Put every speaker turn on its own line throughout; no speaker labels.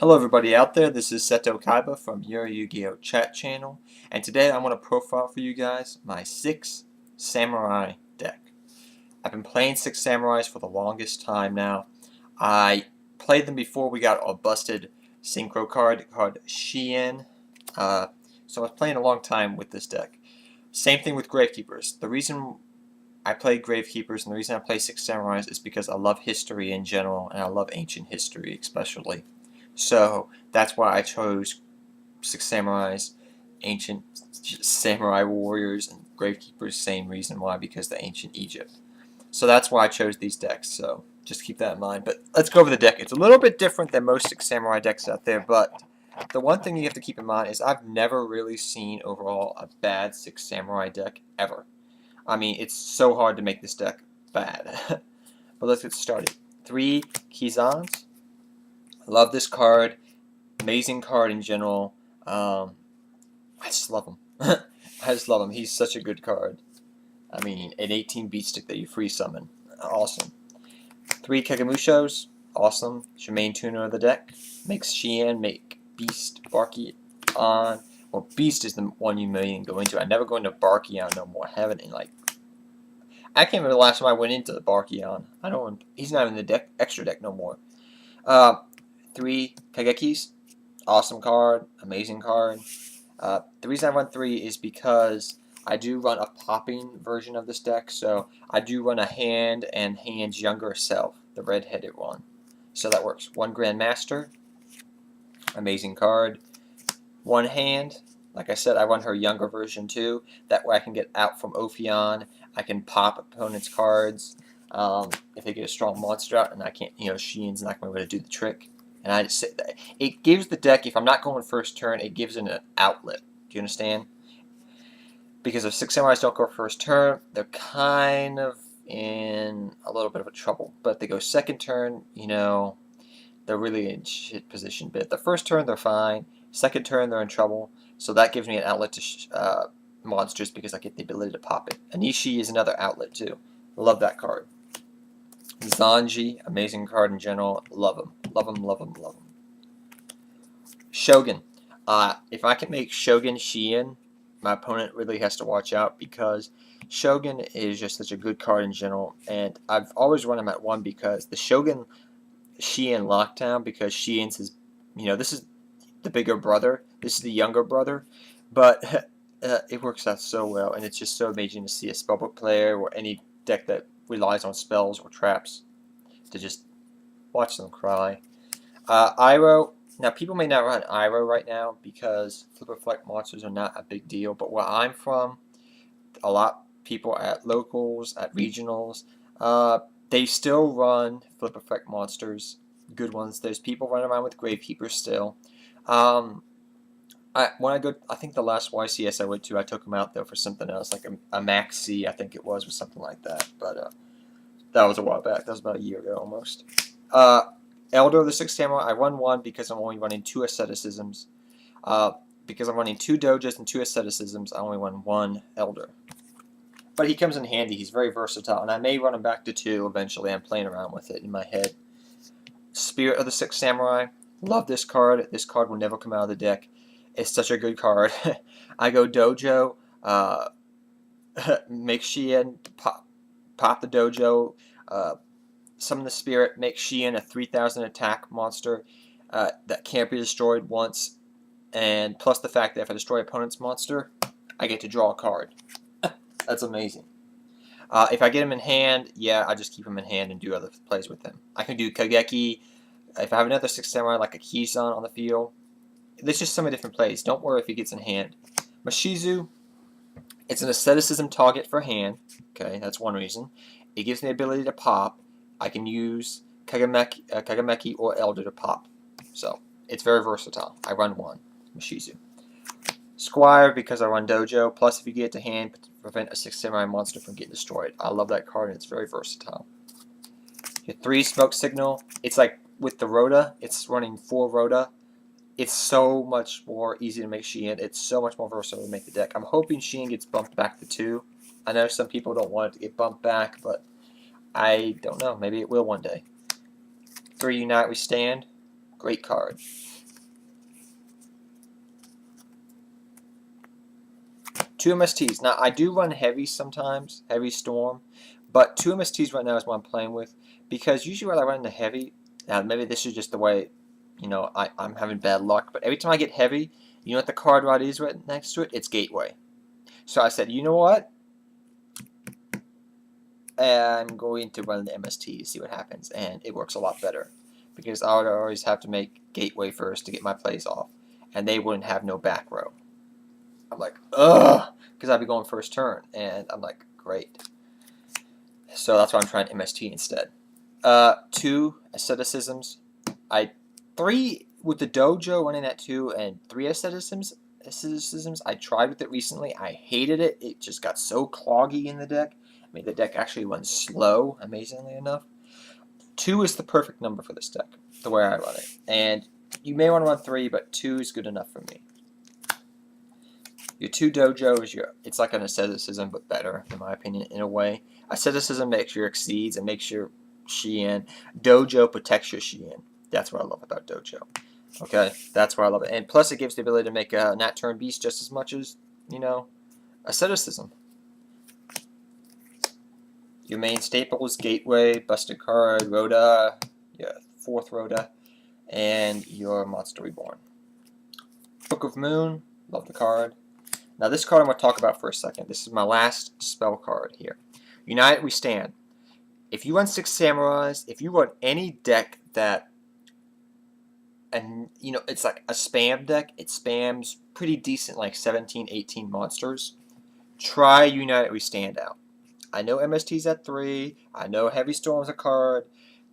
Hello everybody out there, this is Seto Kaiba from your Yu-Gi-Oh! Chat channel, and today I want to profile for you guys my 6 Samurai deck. I've been playing 6 Samurais for the longest time now. I played them before we got a busted synchro card called Shien, so I was playing a long time with this deck. Same thing with Gravekeepers. The reason I play Gravekeepers and the reason I play 6 Samurais is because I love history in general, and I love ancient history especially. So that's why I chose 6 Samurais, Ancient Samurai Warriors, and Gravekeepers. Same reason why, because the Ancient Egypt. So that's why I chose these decks. So just keep that in mind. But let's go over the deck. It's a little bit different than most 6 Samurai decks out there, but the one thing you have to keep in mind is I've never really seen overall a bad 6 Samurai deck ever. I mean, it's so hard to make this deck bad. But let's get started. 3 Kizans. Love this card. Amazing card in general. I just love him. I just love him. He's such a good card. I mean, an 18 beat stick that you free summon. Awesome. 3 Kegamushos. Awesome. It's your main tuner of the deck. Makes Shien, make Beast, Barkion. Well, Beast is the one you may go into. I never go into Barkion no more. I haven't in like... I can't remember the last time I went into the Barkion. I don't... He's not in the deck, extra deck no more. 3 Kagekis. Awesome card. Amazing card. The reason I run 3 is because I do run a popping version of this deck. So I do run a Hand and Hand's younger self, the red-headed one. So that works. 1 Grandmaster. Amazing card. 1 Hand. Like I said, I run her younger version too. That way I can get out from Ophion. I can pop opponents' cards. If they get a strong monster out and I can't, Shien's not going to be able to do the trick. And I just say that it gives the deck, if I'm not going first turn, it gives it an outlet. Do you understand? Because if 6 Samurais don't go first turn, they're kind of in a little bit of a trouble. But if they go second turn, they're really in shit position. But the first turn, they're fine. Second turn, they're in trouble. So that gives me an outlet to monsters because I get the ability to pop it. Anishi is another outlet too. Love that card. Zanji, amazing card in general. Love him. Love him, love him, love him. Shogun. If I can make Shogun Shien, my opponent really has to watch out because Shogun is just such a good card in general. And I've always run him at 1 because the Shogun Shien lockdown, because Shien's his, this is the bigger brother. This is the younger brother. But it works out so well. And it's just so amazing to see a spellbook player or any deck that relies on spells or traps to just watch them cry. Iroh. Now, people may not run Iroh right now because Flip Reflect monsters are not a big deal. But where I'm from, a lot of people at locals, at regionals, they still run Flip Effect monsters, good ones. There's people running around with Gravekeepers still. I think the last YCS I went to, I took them out there for something else, like a Max C, I think it was, or something like that. But that was a while back. That was about a year ago almost. Elder of the 6 Samurai, I run 1 because I'm only running 2 asceticisms. Because I'm running 2 dojas and 2 asceticisms, I only run 1 Elder. But he comes in handy. He's very versatile, and I may run him back to 2 eventually. I'm playing around with it in my head. Spirit of the 6 Samurai, love this card. This card will never come out of the deck. It's such a good card. I go Dojo, make Shien, pop the Dojo, summon the Spirit, make Shien a 3,000 attack monster that can't be destroyed once, and plus the fact that if I destroy opponent's monster, I get to draw a card. That's amazing. If I get him in hand, yeah, I just keep him in hand and do other plays with him. I can do Kageki. If I have another 6 Samurai like a Kizan on the field, there's just so many different plays. Don't worry if he gets in hand. Mashizu, it's an asceticism target for hand. Okay, that's one reason. It gives me the ability to pop. I can use Kagameki or Elder to pop. So, it's very versatile. I run 1. Mashizu. Squire, because I run Dojo. Plus, if you get it to hand, to prevent a 6 Samurai monster from getting destroyed. I love that card, and it's very versatile. Your 3 Smoke Signal. It's like with the Rhoda. It's running 4 Rhoda. It's so much more easy to make Shien. It's so much more versatile to make the deck. I'm hoping Shien gets bumped back to 2. I know some people don't want it to get bumped back, but I don't know. Maybe it will one day. 3 Unite We Stand. Great card. Two MSTs. Now, I do run heavy sometimes, heavy storm, but two MSTs right now is what I'm playing with, because usually when I run into heavy, now maybe this is just the way, you know, I'm having bad luck, but every time I get heavy, you know what the card right is right next to it? It's Gateway. So I said, you know what? I'm going to run the MST to see what happens, and it works a lot better, because I would always have to make Gateway first to get my plays off, and they wouldn't have no back row. I'm like, ugh, because I'd be going first turn, and I'm like, great. So that's why I'm trying MST instead. 2 asceticisms. 3 with the dojo running at 2 and 3 asceticisms. I tried with it recently. I hated it. It just got so cloggy in the deck. I mean, the deck actually runs slow, amazingly enough. 2 is the perfect number for this deck, the way I run it. And you may want to run 3, but 2 is good enough for me. Your 2 dojo is it's like an asceticism, but better, in my opinion, in a way. Asceticism makes your exceeds and makes your Shien. Dojo protects your Shien. That's what I love about dojo. Okay, that's why I love it. And plus, it gives the ability to make a Nat Turn Beast just as much as, you know, asceticism. Your main staples: Gateway, Busted Card, Rhoda, yeah, 4th Rhoda, and your Monster Reborn. Book of Moon, love the card. Now this card I'm going to talk about for a second. This is my last spell card here. United We Stand. If you run 6 Samurais, if you run any deck that, and you know, it's like a spam deck, it spams pretty decent, like 17, 18 monsters, try United We Stand out. I know MST's at 3, I know Heavy Storm's a card,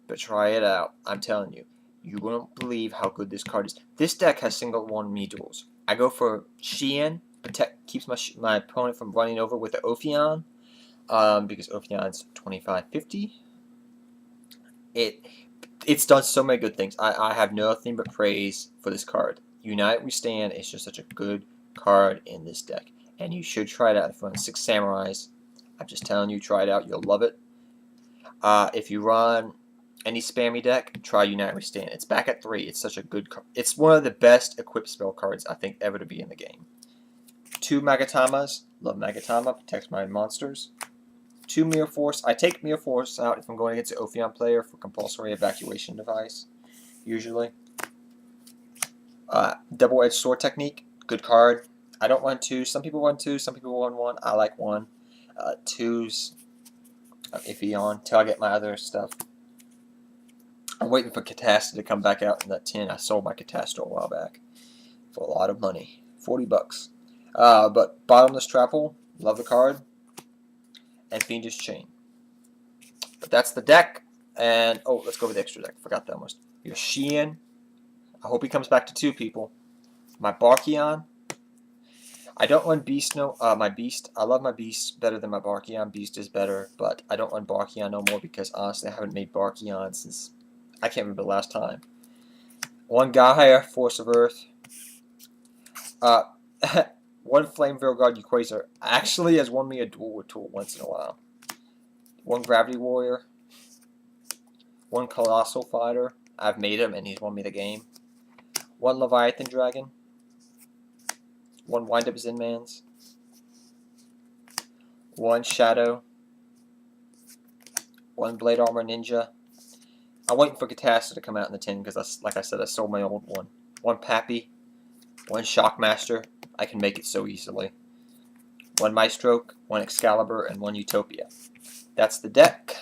but try it out. I'm telling you, you won't believe how good this card is. This deck has single one me duels. I go for Shien, keeps my opponent from running over with the Ophion, because Ophion's 2550. It's done so many good things. I have nothing but praise for this card. Unite We Stand is just such a good card in this deck, and you should try it out. If you run 6 Samurais, I'm just telling you, try it out. You'll love it. If you run any spammy deck, try Unite We Stand. It's back at 3. It's such a good card. It's one of the best equipped spell cards I think ever to be in the game. 2 Magatamas. Love Magatama. Protects my monsters. 2 Mirror Force. I take Mirror Force out if I'm going against an Ophion player for compulsory evacuation device, usually. Double-Edged Sword Technique. Good card. I don't run 2. Some people run 2. Some people run 1. I like 1. 2's iffy on until I get my other stuff. I'm waiting for Catastrophe to come back out in that tin. I sold my Catastrophe a while back for a lot of money. 40 bucks. But Bottomless Trapple. Love the card. And Fiendish Chain. But that's the deck. And, oh, let's go with the extra deck. Forgot that almost. Your Shien. I hope he comes back to 2 people. My Barkion. I don't run Beast, my Beast. I love my Beast better than my Barkion. Beast is better, but I don't run Barkion no more because, honestly, I haven't made Barkion since, I can't remember the last time. 1 Gaia, Force of Earth. 1 Flame Veil Guard Equator actually has won me a duel with Tool once in a while. 1 Gravity Warrior. 1 Colossal Fighter. I've made him and he's won me the game. 1 Leviathan Dragon. 1 Wind-Up Zinmans. 1 Shadow. 1 Blade Armor Ninja. I'm waiting for Catastrophe to come out in the tin because, like I said, I sold my old one. 1 Pappy. 1 Shockmaster. I can make it so easily. 1 Maestro, 1 Excalibur, and 1 Utopia. That's the deck.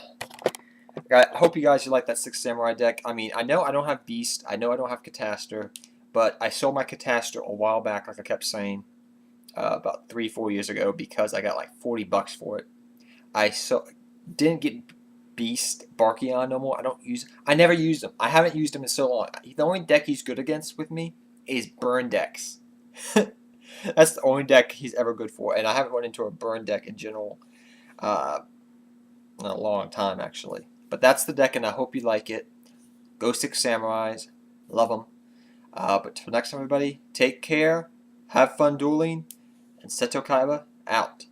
I hope you guys like that 6 Samurai deck. I mean, I know I don't have Beast. I know I don't have Catastrophe. But I sold my Catastrophe a while back, like I kept saying, about 3-4 years ago, because I got like 40 bucks for it. Didn't get Beast Barkion no more. I never used him. I haven't used him in so long. The only deck he's good against with me is burn decks. That's the only deck he's ever good for, and I haven't run into a burn deck in general in a long time, actually. But that's the deck, and I hope you like it. Go 6 Samurais. Love them. But till next time, everybody, take care, have fun dueling, and Seto Kaiba out.